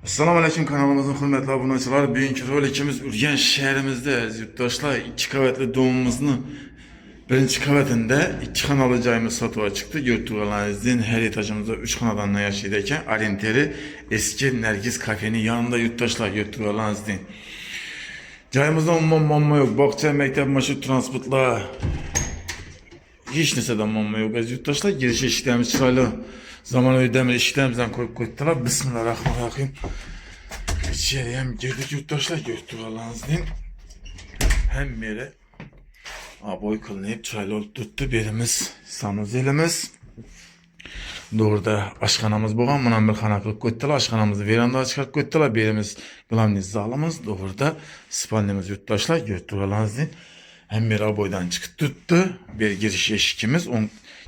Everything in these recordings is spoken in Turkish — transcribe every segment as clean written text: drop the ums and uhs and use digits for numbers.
Assalamu alaikum, kanalımızın hürmetli abunəçiləri. Bugünkü rolikimiz Ürgənç şəhərimizdə yurttaşlar 2 qavatlı domumuzun birinci qavatında 2 xanalı cayımız satığa çıxdı. Gördüyünüzdən hər etajımızda 3 xanadan yaşayırkən orienteri eski Nərgiz kafenin yanında yurttaşlar gördüyünüzdən. Cayımızda umman yok. Bağça, məktəb, marşrut, transportlar hiç nesədən mamma yok. Az yurttaşlar giriş eşiklərimiz çıraylı. Zaman ödemir işlerimizden koyup koydular. Bismillahirrahmanirrahim. İçeriye hem girdik yurttaşlar gördük Allah'ınızın. Hem biri boy kılınıp çaylı olup tuttu. Birimiz sanız elimiz. Doğruda aşkanamız boğan. Buna bir xana kılıp koydular. Aşkanamızı veranda çıkartıp koydular. Birimiz gılamniz zalımız. Doğruda spalnimiz yurttaşlar gördük Allah'ınızın. Hem bir boydan çıkıp tuttu. Bir giriş eşikimiz.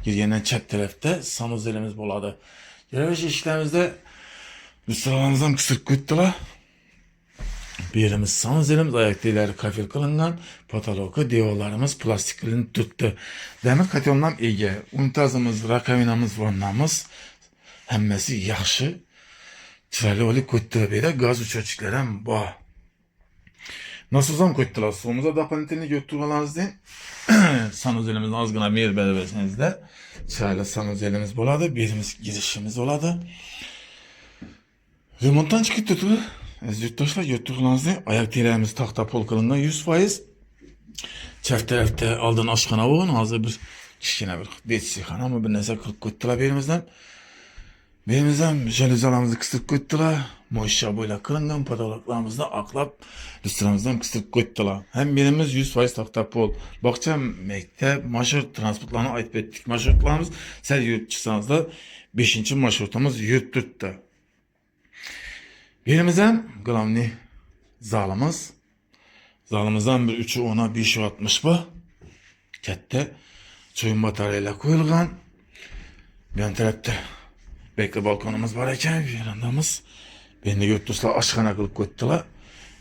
Girgenden çat tarafta sanız elimiz boladı. Giriş eşiklerimizde sıralarımızdan kısık koydular. Birimiz sanız elimiz ayakta ileri kafir kılıngan. Patoloku diyorlarımız plastik kılını tuttu. Demir katyondan iyi. Unitazımız, rakavinamız, vannamız hemmesi yaxşı. Çıraylı olup koydular. Bir de gaz uçakçıklarım bu. Nasılsam koydular. Soğumuza da panetini götürüyorlarız deyin. Sanız elimizin azgına bir beraberseniz de çayla sanız elimiz boladı. Birimiz girişimiz oladı. Remonttan çıkıp tutulur. Yurttaşlar götürüyorlarız deyin. Ayak diyelerimiz tahta pol kılından 100%. Çeft tarafta aldığın aşkana olun. Hazır bir kişine bir betişikhana ama bir nese kılıp koydular birimizden. Birimizden jalüzalarımızı kısıp koydular. Moşya boyla kılıngan patologlarımızda aklap lüstramızdan kısıp koydular. Hem birimiz 100% tahta pol. Bakça mektep, marşrut transportlarına ait ettik marşrutlarımız. Sen yurt çıksanız da 5. marşrutumuz yurt tuttu. Birimizden gılamni zalımız. Zalımızdan bir 3'ü 10'a 5'i 60 bu. Kette çoyun bataryayla koyulgan. Ben tarafta bekle balkonumuz var iken verandamız. Beni de götürsüler aşkana kılıp koydular.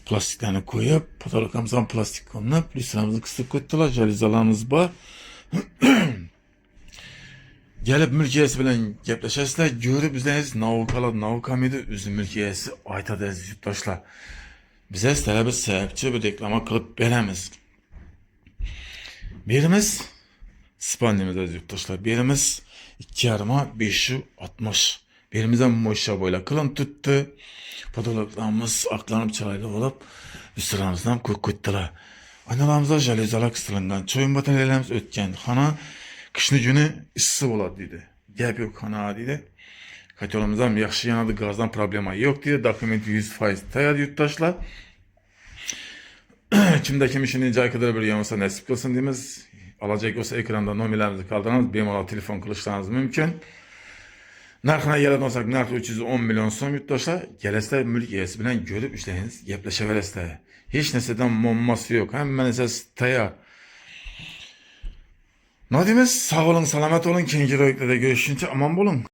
Plastiklerini koyup, patologlarımızdan plastik konup, lüstramızı kısıp koydular. Jalizalarımız var. Gelip mülkiyesi bilen gepleşesizler, görüp izleyiniz, navukamıydı, üzüm mülkiyesi aytadız yurttaşlar. Bize tələbi sebepçi bir reklama kılıp veremiz. Birimiz Spanya'mızda yurttaşlar. Birimiz 2,5'a 5'i 60. Birimizden moşya boyla kılın tuttu. Patologlarımız aklanıp çaylı olup üstlerimizden koydular. Aynalarımızda jalüzalar kısılıngan. Çoyun bataryalarımız ötken. Xana kışını günü ısı oladı dedi. Gep yok xana dedi. Katyolumuzdan yaxşı yanadı, gazdan problema yok dedi. Dokumenti 100% tayar yurttaşlar. Kimde kim işini cay kadar bir yanılsa nasip kılsın deyimiz. Alacak olsa ekranda nomerlerimizi kaldırmanız, benim telefon kılışlarınız mümkün. Narxına gələn olsaq, narx 310 milyon son yurttaşlar. Gələsilər mülk egəsi bilən görüb işləyiniz, gepləşə verəsilər. Heç nəsədən monması yok. Həmmən əsas tayar. Ne diyemiz? Sağ olun, salamat olun. Kengir öyküde görüşünce aman bolun.